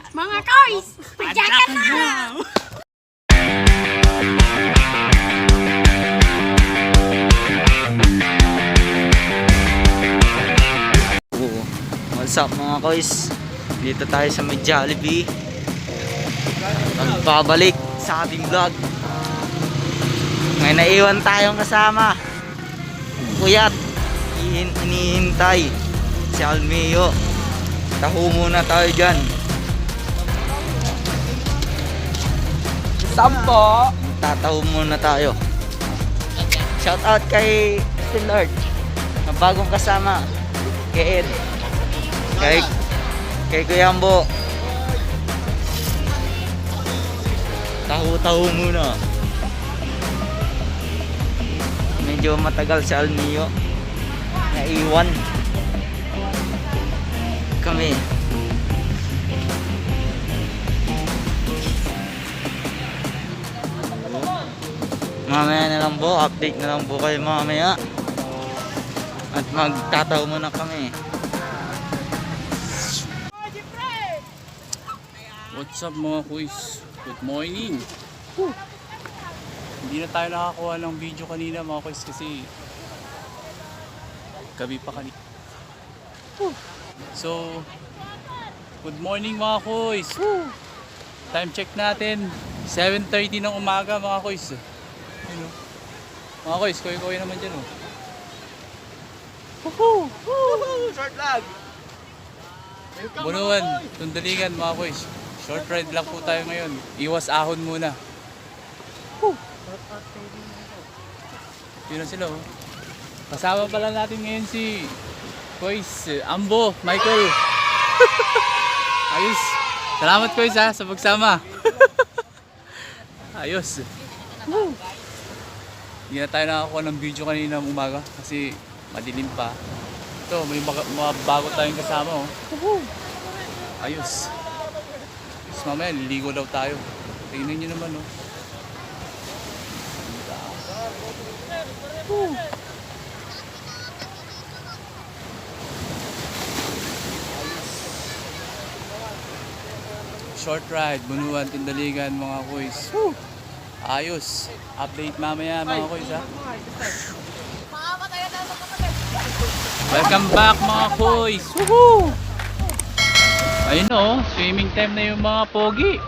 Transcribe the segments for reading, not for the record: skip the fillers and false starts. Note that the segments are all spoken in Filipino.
Mga koys! Pagjakan na! What's up mga koys? Dito tayo sa may Jollibee. Pagbabalik sa ating vlog. May naiwan tayong kasama. Kuyat, inihintay si Almeo. Taho muna tayo dyan. Sampo! Tataho muna tayo. Shout out kay Lord, na bagong kasama. Kay Ed, kay Kuya Ambo. Taho muna. Medyo matagal si Almeo. Naiwan kami. Mamaya na lang po, update na lang po kayo mamaya. At magtataw muna kami. What's up mga kuys? Good morning! Hindi na tayo nakakuha ng video kanina mga kuys kasi gabi pa kanina. So, good morning mga kuys! Time check natin, 7:30 ng umaga mga kuys. Yun, oh. Mga kuys, koy-koy naman dyan. Short vlog! Bunuan, Tundaligan mga kuys. Short ride lang po tayo ngayon. Iwas ahon muna. Yun na sila oh. Kasama pala natin ngayon si Kuys, Ambo, Michael. Ayos. Salamat Kuys ha sa pagsama. Ayos. Hindi na tayo nakakuha ng video kanina umaga kasi madilim pa. Ito, may mga bago tayong kasama oh. Ayos. Tapos mamaya, liligo daw tayo. Tingnan nyo naman oh. Short ride, Bunuan, Tindaligan mga kuys. Ayos. Update mamaya mga kuys ha. Welcome back mga kuys. Ayun oh, swimming time na yung mga pogi.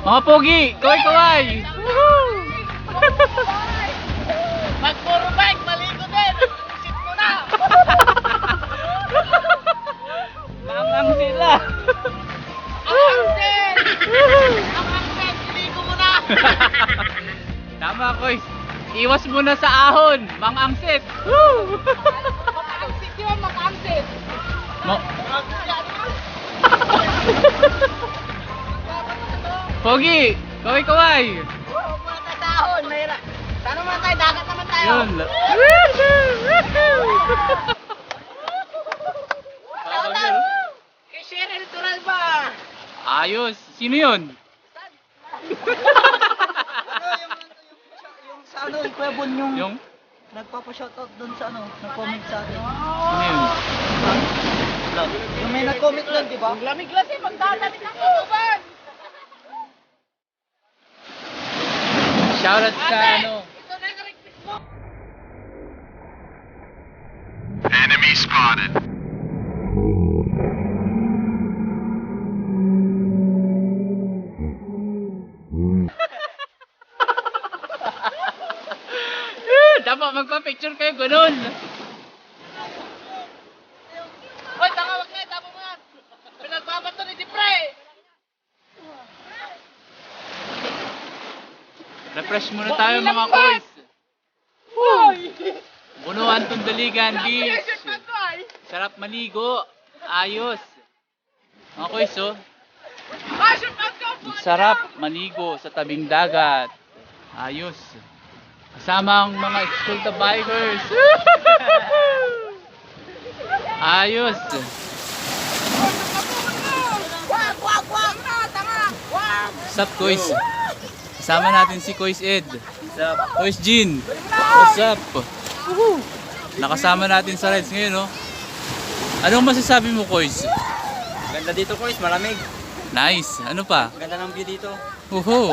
Mga pogi, kaway-kaway. Mag-puro bike, maligo din! Sit mo na! Langang sila. Ang angset! Ang angset! Maligo mo na! Tama kuys. Iwas muna sa ahon, mang-angset. Mag-angset yun, mag-angset! Pogi, kaway-kaway. Huwag mo na tayo dahon, mahirap. Sana naman tayo, dagat naman tayo! Yun. Kay Cheryl Turalba! Ayos. Sino yun? Yung sa ano, Kuya Bon, yung Yung? nagpapa-shoutout doon sa ano, nag-comment sa atin. Sino yun? Yung may nag-comment doon, di ba? Ang lamig lang eh, magdadamit ang tutuban! Shoutout sa ano? Ito na yung request mo! Enemy spotted. Dapat magpa-picture kayo ganun. Hoy, tanga, wag na, tama mo yan! Pinagbabato ni Dipre! Refresh muna tayo mga boys. Bunuan, Tundaligan Beach. Sarap maligo. Ayos. Mga boys oh. Sarap maligo sa tabing dagat. Ayos. Kasama ang mga Escolta bikers. Ayos. Wag! Wag na, tanga! Wag! What's up, Koys? Kasama natin si Koys Ed. Koys Jean. What's up? Nakasama natin sa rides ngayon, no? Anong masasabi mo, Koys? Ganda dito Kois, malamig. Nice. Ano pa? Ganda ng view dito.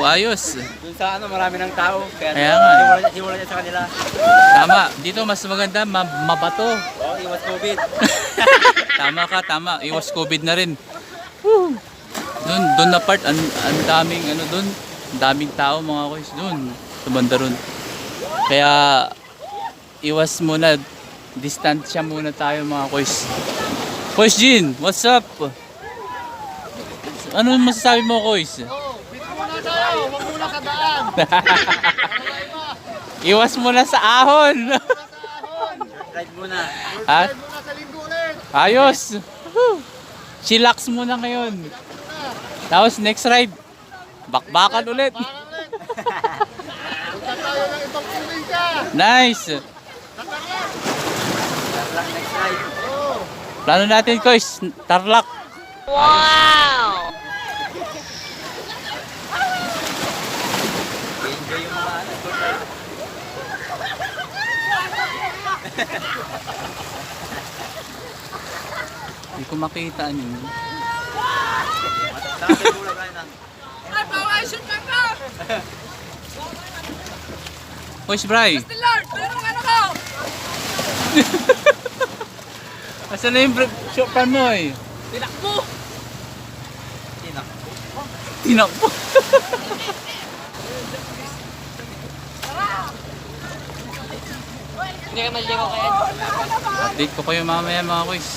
Ayos. Dun sa ano, marami ng tao. Kaya nga. Hiwala niya sa kanila. Tama. Dito mas maganda, mabato. Oo, iwas COVID. Tama ka, tama. Iwas COVID na rin. Doon na part, ang daming ano doon. Ang daming tao mga kois doon. Sa banda ron. Kaya iwas muna. Distansya muna tayo mga kois. Kois Jean, what's up? Ano masasabi mo kois? Dito muna tayo, huwag muna sa daan. Iwas muna sa ahon. Ride muna. Ha? Drive muna sa linggo ulit. Ayos. Chillax muna ngayon. Tapos next ride, bakbakan ulit. Parang ulit. Punta tayo ng ibang probinsya. Nice. Tatarlas. Tarlac next ride. Plano natin kois, Tarlac. Enjoy yung mga ano. Hindi ko makita yun. Saan tayo mula Brian? Kois Bray. Asan na yung shop pan mo eh? Tinakbo. Tinakbo. Hindi ka maligaw kaya? Update ko kayo mamaya mga kois.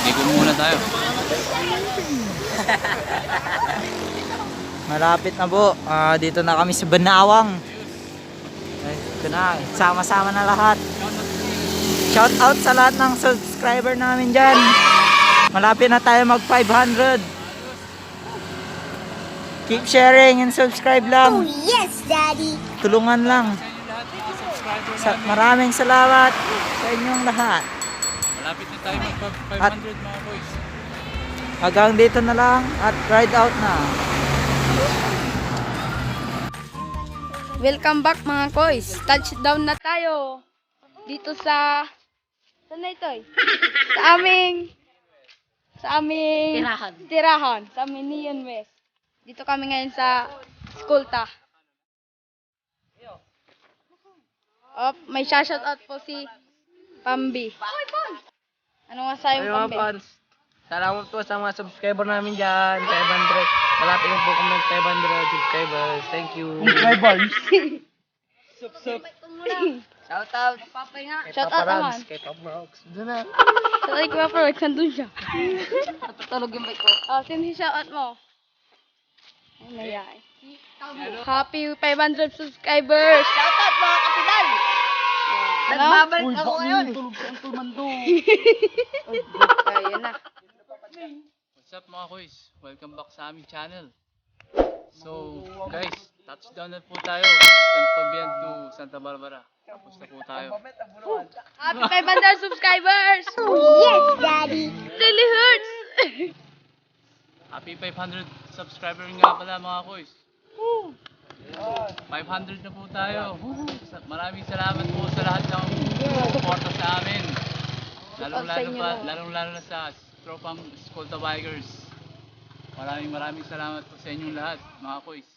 Ligo muna tayo. Malapit na po. Dito na kami sa Banawang. Ito na. Sama-sama na lahat. Shout out sa lahat ng subscriber namin dyan. Malapit na tayo mag 500. Keep sharing and subscribe lang. Yes, Daddy. Tulungan lang. Maraming salamat sa inyong lahat. Malapit na tayo mag 500 mga kois. Hanggang dito na lang at ride out na. Welcome back mga kois. Touchdown na tayo. Dito sa... Saan na ito eh? Sa aming... Tirahan. Sa aming Neon West. Dito kami ngayon sa Skulta. May shoutout out po si Pambi. Ano nga sa'yo Pambi? Salamat po sa mga subscriber namin dyan. 500. Malapit na po kami ng 500 subscribers. Thank you. Subscribers. Sup. Shout out. Shout out naman. Kay Papa Rox. Doon na. Sa like ko Papa Rox, nandun siya. Natutulog yung bike ko. Sino si shout out mo? Ay, mayay. Happy 500 subscribers! Shout out mga kapital. Nagbabalik ako ngayon. Ayun na. What's up mga kois? Welcome back sa aming channel. So guys, touchdown na po tayo. San Fabian to Santa Barbara. Tapos na po tayo. Happy 500 subscribers! Yes, Daddy. Really hurts! Happy 500 subscriber nga pala mga kois. 500 na po tayo. Maraming salamat po sa lahat ng suporta sa amin. Lalong-lalo na sa tropang Skulta Bikers. Maraming salamat po sa inyong lahat, mga kois.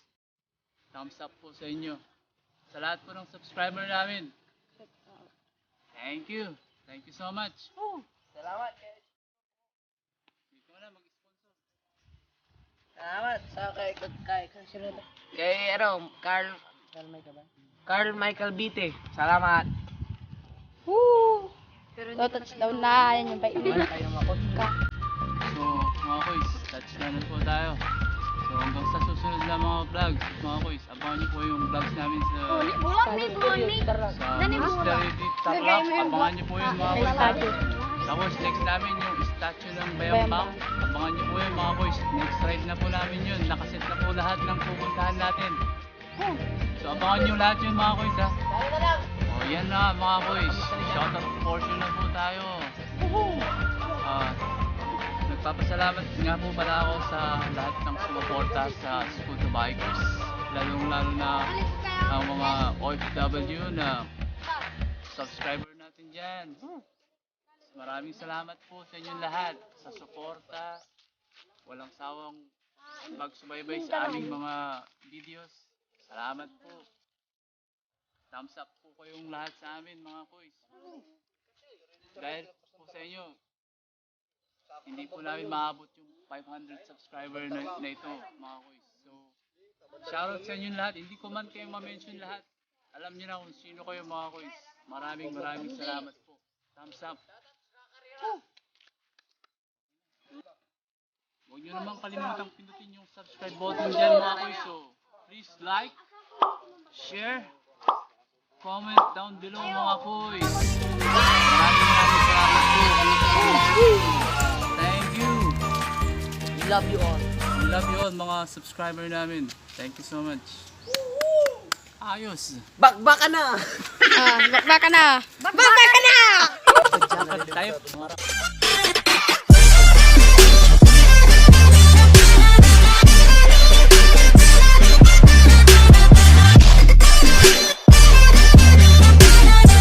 Thumbs up po sa inyo. Sa lahat po ng subscriber namin. Thank you. Thank you so much. Salamat. Dito na mag-sponsor. Salamat sa kay ano, Carl Michael Bite. Salamat. Woo! So, touchdown na. Yan yung bike nila. So, mga kois, touchdown na po tayo. So, hanggang sa susunod na mga vlogs, mga kois, abangan niyo po yung vlogs namin sa Mystery Tarlac. Abangan niyo po yun mga kois. Tapos next namin yung statue ng Bayambang. Abangan niyo po yun mga kois. Next ride na po namin yun. Nakaset na po lahat ng pupuntahan natin. So, abangan niyo lahat yun mga kois ha. O, yan na mga kois. Shoutout portion na po tayo. Nagpapasalamat nga po pala ako sa lahat ng sumuporta sa Skulta Bikers. Lalong-lalo na ang mga OFW na subscriber natin dyan. Maraming salamat po sa inyong lahat sa suporta walang sawang magsubaybay sa aming mga videos. Salamat po. Thumbs up po kayong lahat sa amin mga koys. Dahil po sa inyo, hindi po namin maabot yung 500 subscriber na ito mga koys. So, shoutout sa inyo lahat. Hindi ko man kayo ma-mention lahat. Alam niyo na kung sino kayo mga koys. Maraming salamat po. Thumbs up. Huwag nyo naman kalimutang pindutin yung subscribe button dyan mga koys. So, please like, share, comment down below mga koys. Maraming salamat po. Thank you. We love you all. We love you all mga subscriber namin. Thank you so much. Ayos. Bakbaka na! Baka na. Tayo.